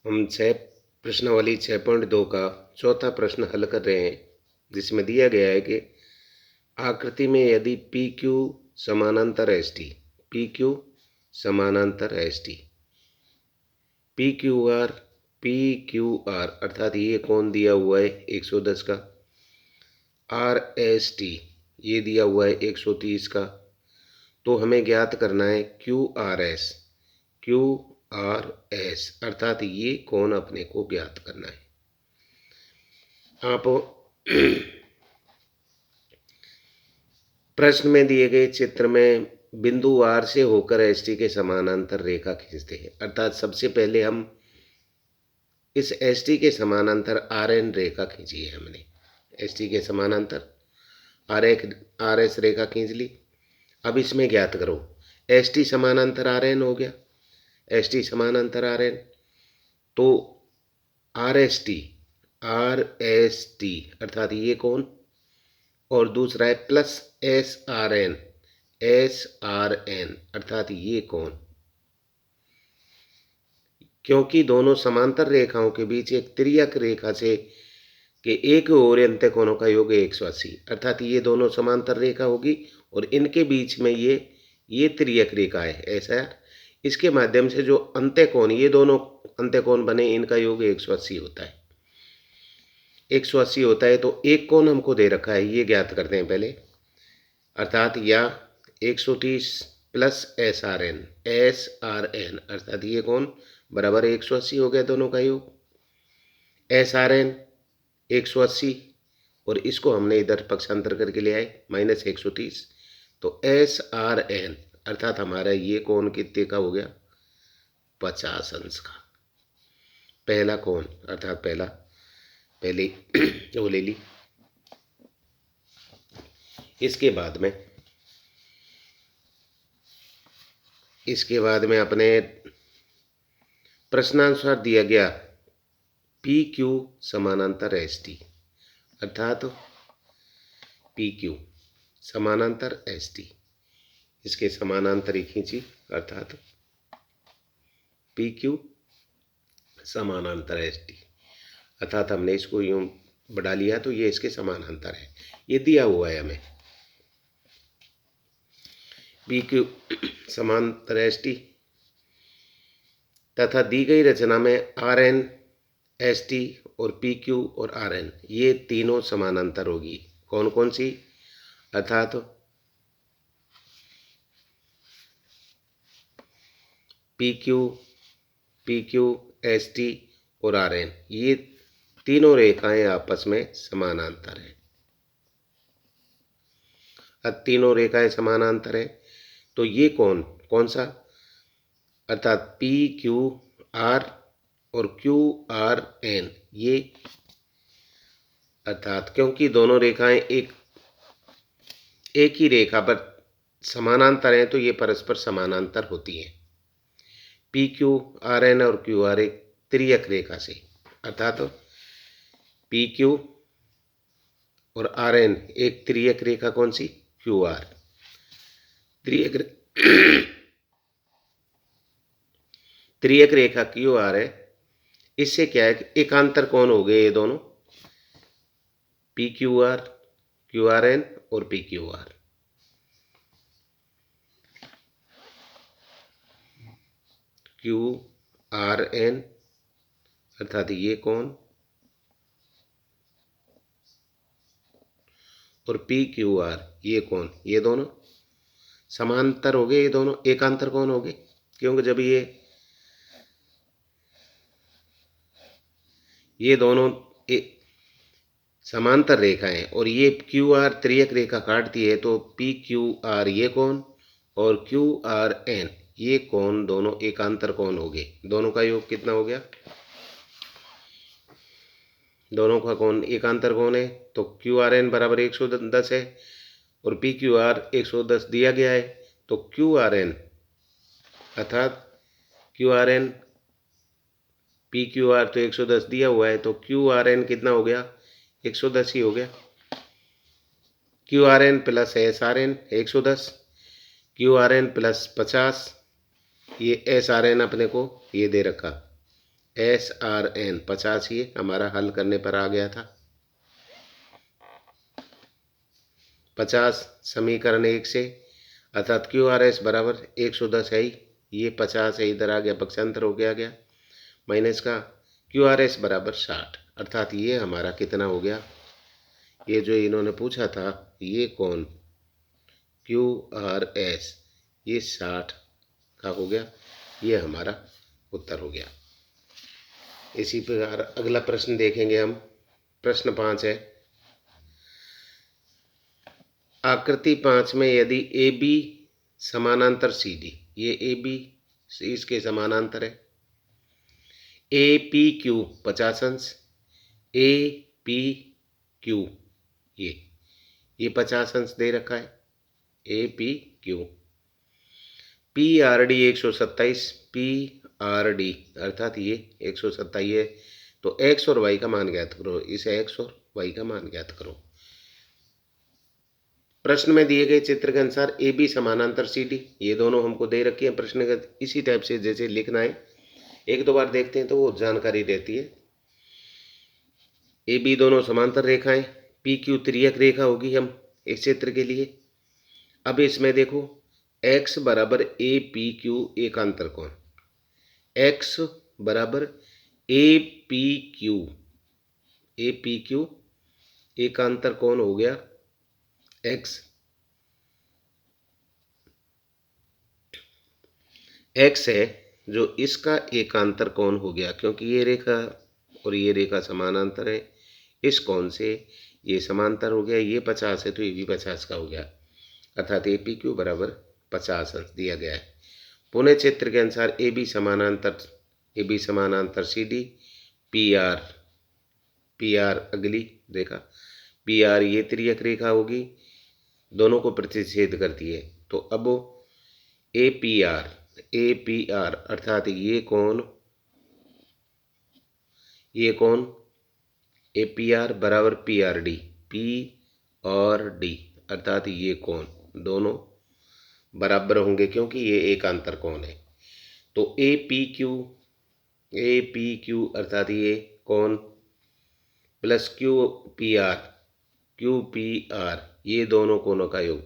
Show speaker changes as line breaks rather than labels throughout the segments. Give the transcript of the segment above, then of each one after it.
हम 6 प्रश्नावली 6.2 का चौथा प्रश्न हल कर रहे हैं, जिसमें दिया गया है कि आकृति में यदि पी क्यू समानांतर एस टी, पी क्यू समानांतर S T, P Q are अर्थात ये कोण दिया हुआ है 110 का, आर एस टी ये दिया हुआ है 130 का, तो हमें ज्ञात करना है क्यू आर एस अर्थात ये कोण अपने को ज्ञात करना है। आप प्रश्न में दिए गए चित्र में बिंदु आर से होकर एस टी के समानांतर रेखा खींचते हैं, अर्थात सबसे पहले हम इस एस टी के समानांतर आर एन रेखा खींची है। हमने एस टी के समानांतर आर एस रेखा खींच ली। अब इसमें ज्ञात करो एस टी समानांतर आर एन हो गया, एस टी समानांतर आर एन, तो आर एस टी अर्थात ये कोण, और दूसरा है प्लस एस आर एन अर्थात ये कोण। क्योंकि दोनों समांतर रेखाओं के बीच एक तिर्यक रेखा से के एक और अंत्य कोणों का योग है 180, अर्थात ये दोनों समांतर रेखा होगी और इनके बीच में ये तिर्यक रेखा है ऐसा। इसके माध्यम से जो अंत्य कोण, ये दोनों अंत्य कोण बने, इनका योग 180 होता है। 180 होता है तो एक कोण हमको दे रखा है, ये ज्ञात करते हैं पहले, अर्थात या 130 प्लस एस आर एन अर्थात ये कोण बराबर 180 हो गया दोनों का योग। एस आर एन 180 और इसको हमने इधर पक्षांतर करके ले आए -130, तो एस आर एन अर्थात हमारा ये कोण कितने का हो गया 50 अंश का। पहला कोण अर्थात पहले वो ले ली। इसके बाद में अपने प्रश्नानुसार दिया गया पी क्यू समानांतर एस टी, अर्थात पी क्यू समानांतर एस टी, इसके समानांतर ही खींची, अर्थात पी क्यू समानांतर एस टी, अर्थात हमने इसको यूं बढ़ा लिया तो ये इसके समानांतर है। ये दिया हुआ है हमें पी क्यू समांतर एस टी तथा दी गई रचना में आर एन एस टी और पी क्यू और आर एन ये तीनों समानांतर होगी। कौन कौन सी, अर्थात पी क्यू एस टी और आर एन, ये तीनों रेखाएं आपस में समानांतर हैं। अब तीनों रेखाएं समानांतर है तो ये कौन सा, अर्थात पी क्यू आर और क्यू आर एन, ये अर्थात क्योंकि दोनों रेखाएं एक ही रेखा पर समानांतर हैं तो ये परस्पर समानांतर होती हैं। पी क्यू आर एन और क्यू आर एक तिर्यक रेखा से, अर्थात पी क्यू और आर एन एक तिर्यक रेखा कौन सी, क्यू आर, तिर्यक रेखा क्यू आर है। इससे क्या है, एकांतर कोण हो गए ये दोनों, पी क्यू आर एन और P Q R. Q R N अर्थात ये कोण और पी क्यू आर ये कोण, ये दोनों समांतर हो गए, ये दोनों एकांतर कोण हो गए। क्योंकि जब ये दोनों समांतर रेखाएं और ये क्यू आर त्रियक रेखा काटती है तो पी क्यू आर ये कोण और क्यू आर एन ये कोण दोनों एकांतर कोण हो गए। दोनों का योग कितना हो गया, दोनों का कोण एकांतर कोण है तो क्यू आर एन बराबर 110 है और पी क्यू आर 110 दिया गया है, तो क्यू आर एन अर्थात Q R N P Q R तो 110 दिया हुआ है तो क्यू आर एन कितना हो गया 110 ही हो गया। Q R N plus S R N 110, Q R N plus 50, ये एस आर एन अपने को ये दे रखा SRN 50 ये हमारा हल करने पर आ गया था। 50 समीकरण 1 से, अर्थात QRS बराबर 110 है ही, ये 50 है, इधर आ गया, पक्षांतर हो गया माइनस का। QRS बराबर 60, अर्थात ये हमारा कितना हो गया, ये जो इन्होंने पूछा था ये कौन QRS, ये 60 का हो गया, ये हमारा उत्तर हो गया। इसी प्रकार अगला प्रश्न देखेंगे हम। प्रश्न 5 है, आकृति 5 में यदि AB समानांतर CD, ये AB इसके समानांतर है, APQ 50 अंश, APQ ये 50 अंश दे रखा है, APQ, PRD 127, PRD अर्थात ये 127 है। तो x और y का मान ज्ञात करो, इसे x और y का मान ज्ञात करो। प्रश्न में दिए गए चित्र के अनुसार AB समानांतर CD, ये दोनों हमको दे रखी है। प्रश्न का इसी टाइप से जैसे लिखना है, एक दो बार देखते हैं तो वो जानकारी रहती है। AB दोनों समांतर रेखाएं, PQ तिर्यक रेखा होगी हम इस चित्र के लिए। अब इसमें देखो x बराबर APQ एकांतर कोण, x बराबर APQ एकांतर कोण हो गया x है जो इसका एकांतर कोण हो गया, क्योंकि ये रेखा और ये रेखा समानांतर है, इस कोण से ये समांतर हो गया, ये 50 है तो ये भी 50 का हो गया, अर्थात APQ बराबर 50 अंश दिया गया है। पुनः चित्र के अनुसार AB समानांतर CD, PR अगली रेखा, PR ये तिर्यक रेखा होगी, दोनों को प्रतिच्छेद करती है। तो अब APR अर्थात ये कोण APR बराबर PRD अर्थात ये कोण दोनों बराबर होंगे, क्योंकि ये एकांतर कोण है। तो APQ अर्थात ये कोण प्लस QPR ये दोनों कोणों का योग,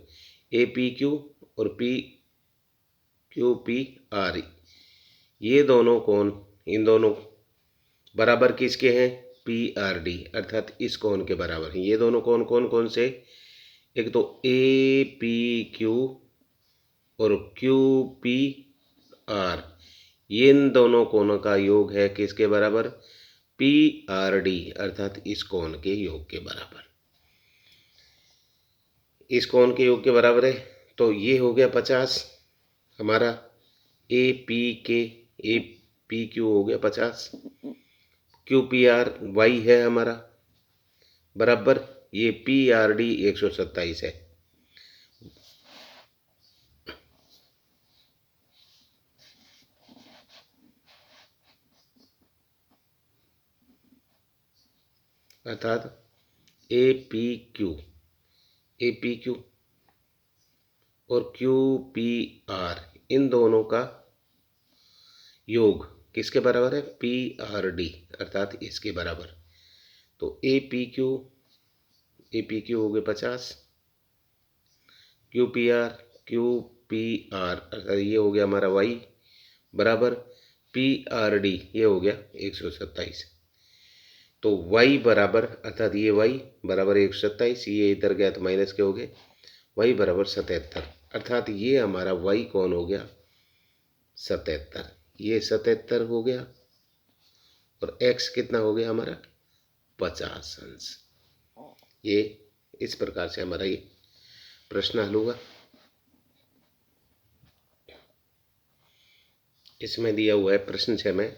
APQ और QPR ये दोनों कोण, इन दोनों बराबर किसके हैं, PRD अर्थात इस कोण के बराबर हैं। ये दोनों कोण कौन से, एक तो APQ और QPR, ये इन दोनों कोणों का योग है किसके बराबर, PRD अर्थात इस कोण के योग के बराबर, इस कोण के योग के बराबर है। तो ये हो गया 50 हमारा APQ हो गया 50, QPR y है हमारा बराबर, ये PRD 127 है। अर्थात APQ और QPR इन दोनों का योग किसके बराबर है, PRD अर्थात इसके बराबर। तो APQ हो गए 50, QPR अर्थात ये हो गया हमारा y बराबर PRD, ये हो गया 127। तो y बराबर अर्थात ये y बराबर 127, ये इधर गया तो माइनस के हो गए, y बराबर 77, अर्थात ये हमारा y कौन हो गया 77, ये 77 हो गया और x कितना हो गया हमारा 50 अंश। ये इस प्रकार से हमारा ये प्रश्न हल होगा। इसमें दिया हुआ है प्रश्न 6 में,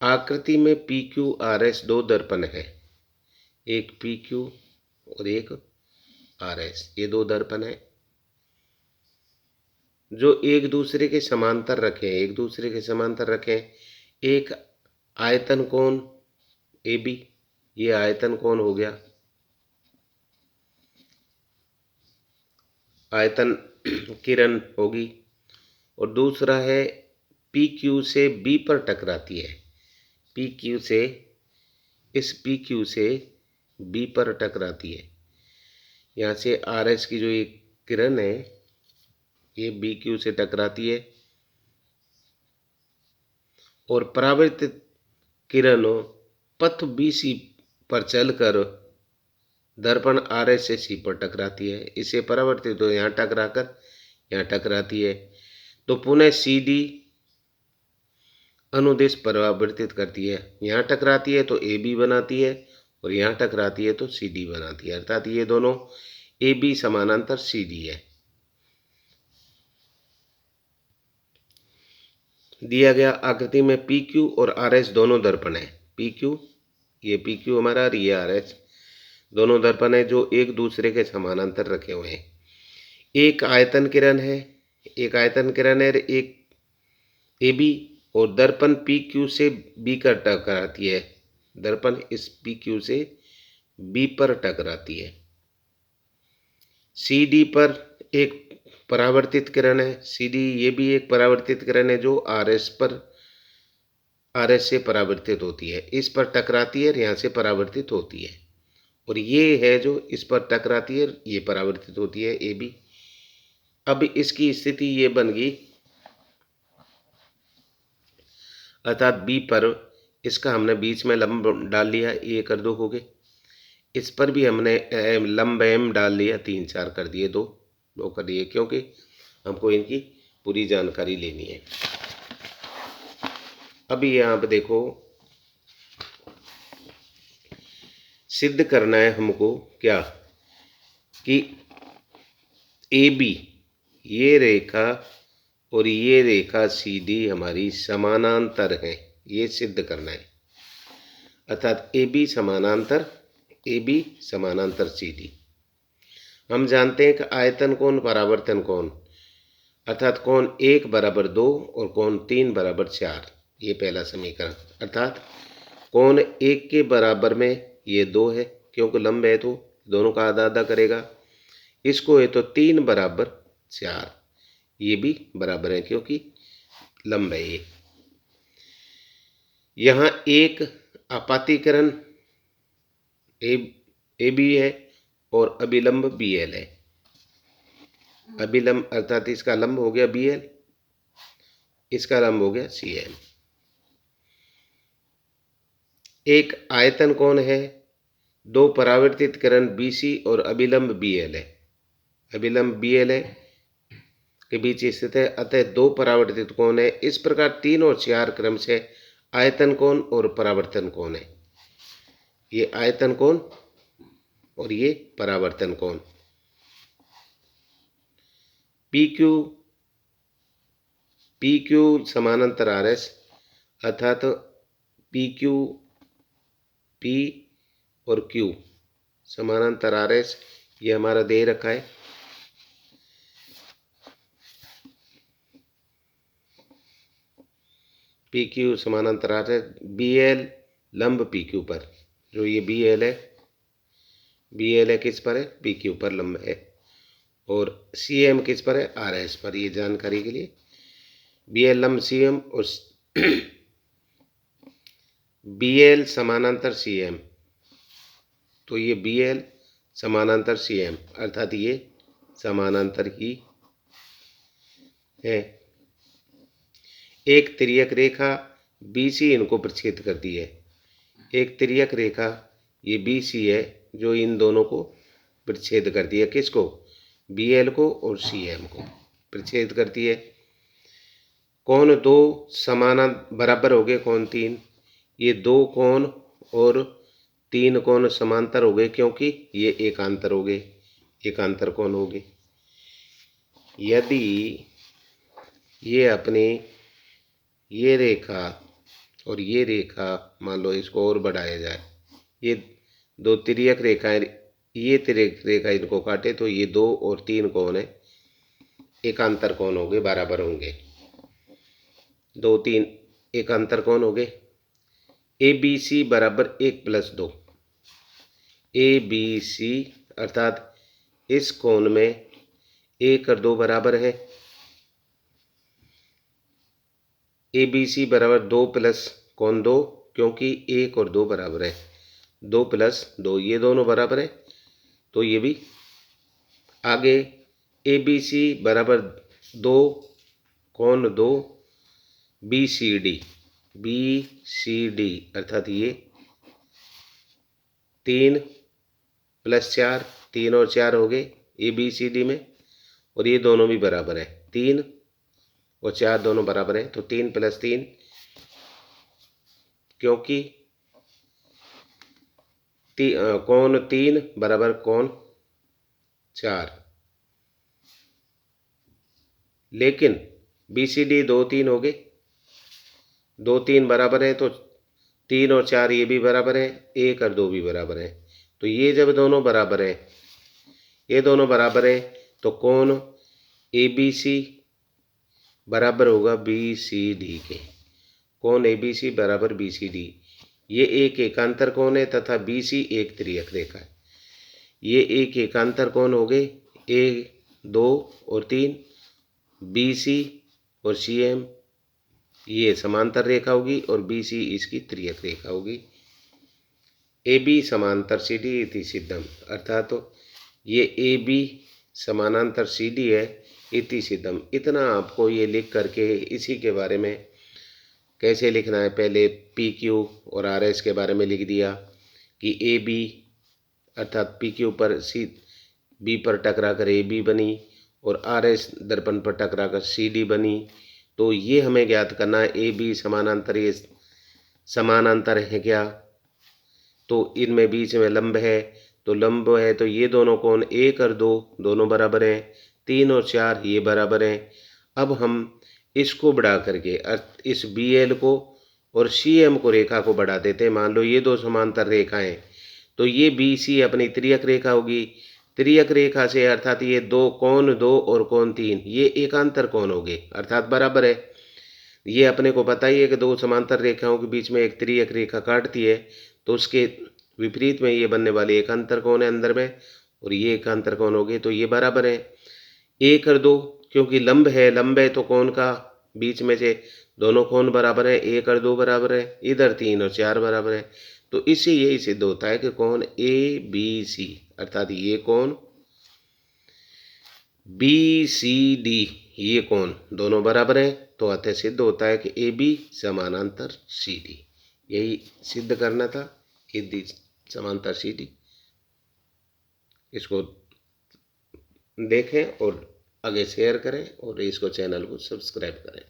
आकृति में PQRS दो दर्पण है, एक PQ और एक RS, ये दो दर्पण है जो एक दूसरे के समांतर रखे, एक आयतन कोण AB, ये आयतन कोण हो गया, आयतन किरण होगी, और दूसरा है PQ से B पर टकराती है, पी क्यू से, इस पी क्यू से बी पर टकराती है। यहाँ से आर एस की जो ये किरण है ये बी क्यू से टकराती है और परावर्तित किरणों पथ बी सी पर चलकर दर्पण आर एस से सी पर टकराती है। इसे परावर्तित तो यहाँ टकराकर यहाँ टकराती है, तो पुनः सी डी अनुदिश परावर्तित करती है। यहाँ टकराती है तो ए बी बनाती है और यहाँ टकराती है तो सी डी बनाती है, अर्थात ये दोनों ए बी समानांतर सी डी है। दिया गया आकृति में पी क्यू और आर एस दोनों दर्पण है। पी क्यू, ये पी क्यू हमारा, ये आर एस, दोनों दर्पण है जो एक दूसरे के समानांतर रखे हुए हैं। एक आयतन किरण है, एक आयतन किरण है, एक ए बी, और दर्पण पी क्यू से बी कर टकराती है। दर्पण इस पी क्यू से बी पर टकराती है। सी डी पर एक परावर्तित किरण है, सी डी ये भी एक परावर्तित किरण है जो आर एस पर, आर एस से परावर्तित होती है, इस पर टकराती है और यहाँ से परावर्तित होती है। और ये है जो इस पर टकराती है, ये परावर्तित होती है ए बी। अब इसकी स्थिति ये बन गई, अर्थात बी पर इसका हमने बीच में लंब डाल लिया, ये कर दो हो गए। इस पर भी हमने लंब एम डाल लिया, 3 4 कर दिए, दो कर दिए, क्योंकि हमको इनकी पूरी जानकारी लेनी है। अभी यहाँ पे देखो, सिद्ध करना है हमको क्या कि ए बी, ये रेखा और ये रेखा सी डी हमारी समानांतर है, ये सिद्ध करना है। अर्थात ए बी समानांतर सी डी। हम जानते हैं कि आयतन कोण परावर्तन कोण, अर्थात कोण 1 बराबर 2 और कोण 3 बराबर 4, ये पहला समीकरण। अर्थात कोण 1 के बराबर में ये 2 है, क्योंकि लंब है तो दोनों का आधा आधा करेगा। इसको है तो 3 बराबर 4, ये भी बराबर है क्योंकि लंब है ये। यहाँ एक आपातीकरण ए बी है और अभिलंब बी एल है। अभिलंब अर्थात इसका लंब हो गया बी एल, इसका लंब हो गया सी एम। एक आयतन कोण है, 2 परावर्तित किरण बी सी और अभिलंब बी एल है। अभिलंब बी एल है के बीच स्थित है, अतः 2 परावर्तित कोण है। इस प्रकार 3 और 4 क्रम से आयतन कोण और परावर्तन कोण है। ये आयतन कोण और ये परावर्तन कोण। पी क्यू समानांतर आर एस, अर्थात पी क्यू, पी और क्यू समानांतर आर एस, ये हमारा दे रखा है। पी क्यू समानांतर आर एस, बी एल लंब पी क्यू पर, जो ये बी एल है किस पर है, पी क्यू पर लंब है, और सी एम किस पर है, आर एस पर। ये जानकारी के लिए बी एल लंब सी एम और बी एल समानांतर सी एम, तो ये बी एल समानांतर सी एम, अर्थात ये समानांतर ही है। एक तिर्यक रेखा बी सी इनको प्रच्छेद करती है। एक तिर्यक रेखा ये बी सी है जो इन दोनों को प्रच्छेद करती है, किसको, बी एल को और सी एम को प्रच्छेद करती है। कोण 2 समानांतर बराबर हो गए, कोण 3, ये 2 कोण और 3 कोण समांतर हो गए क्योंकि ये एकांतर हो गए, एकांतर कोण हो गए। यदि ये अपने ये रेखा और ये रेखा मान लो इसको और बढ़ाया जाए, ये 2 तिर्यक रेखाएं, ये तिर्यक रेखा इनको काटे तो ये 2 और 3 कोण है, एकांतर कोण हो गए, बराबर होंगे। 2 3 एकांतर कोण हो गए। ए बी सी बराबर 1 + 2, ए बी सी अर्थात इस कोण में 1 और 2 बराबर है। ए बी सी बराबर 2 + कोण 2 क्योंकि 1 और 2 बराबर है, 2 प्लस 2 ये दोनों बराबर है, तो ये भी। आगे ए बी सी बराबर 2 कोण 2 बी सी डी अर्थात ये 3 प्लस 4, 3 और 4 हो गए ए बी सी डी में, और ये दोनों भी बराबर है, 3 और 4 दोनों बराबर हैं, तो 3 प्लस 3, क्योंकि कोण 3 बराबर कोण 4, लेकिन बी सी डी 2 3 हो गए, 2 3 बराबर है, तो 3 और 4 ये भी बराबर है, 1 और 2 भी बराबर है, तो ये जब दोनों बराबर है, ये दोनों बराबर है, तो कोण ए बी सी बराबर होगा बी सी डी के। कोण ए बी सी बराबर बी सी डी, ये एक एकांतर कोण है तथा बी सी एक तिर्यक रेखा है। ये एक एकांतर कोण हो गए, ए 2 और 3, बी सी और सी एम ये समांतर रेखा होगी और बी सी इसकी तिर्यक रेखा होगी। ए बी समांतर सी डी इति सिद्धम, अर्थात तो ये ए बी समानांतर सी डी है इति सिद्धम। इतना आपको ये लिख करके इसी के बारे में कैसे लिखना है, पहले पी क्यू और आर एस के बारे में लिख दिया कि ए बी अर्थात पी क्यू पर सी बी पर टकरा कर ए बी बनी और आर एस दर्पण पर टकरा कर सी डी बनी। तो ये हमें ज्ञात करना है ए बी समानांतर, ये समानांतर है क्या, तो इनमें बीच में लंब है, तो लंब है तो ये दोनों कोण 1 और 2 दोनों बराबर हैं, 3 और 4 ये बराबर हैं। अब हम इसको बढ़ा करके इस बी एल को और सी एम को रेखा को बढ़ा देते हैं। मान लो ये दो समांतर रेखाएं, तो ये बी सी अपनी तिर्यक रेखा होगी, तिर्यक रेखा से अर्थात ये दो कोण 2 और कोण 3 ये एकांतर कोण हो गए अर्थात बराबर है। ये अपने को पता ही है कि दो समांतर रेखाओं के बीच में एक तिर्यक रेखा काटती है, तो उसके विपरीत में ये बनने वाले एकांतर कोण है अंदर में, और ये एकांतर कोण हो गए, तो ये बराबर है 1 और 2, क्योंकि लंब है तो कोण का बीच में से दोनों कोण बराबर है, 1 और 2 बराबर है, इधर 3 और 4 बराबर है, तो इससे यही सिद्ध होता है कि कोण ए बी सी अर्थात ये कोण बी सी डी ये कोण दोनों बराबर हैं, तो अतः सिद्ध होता है कि ए बी समानांतर सी डी। यही सिद्ध करना था, ए बी समांतर सी डी। इसको देखें और आगे शेयर करें और इसको चैनल को सब्सक्राइब करें।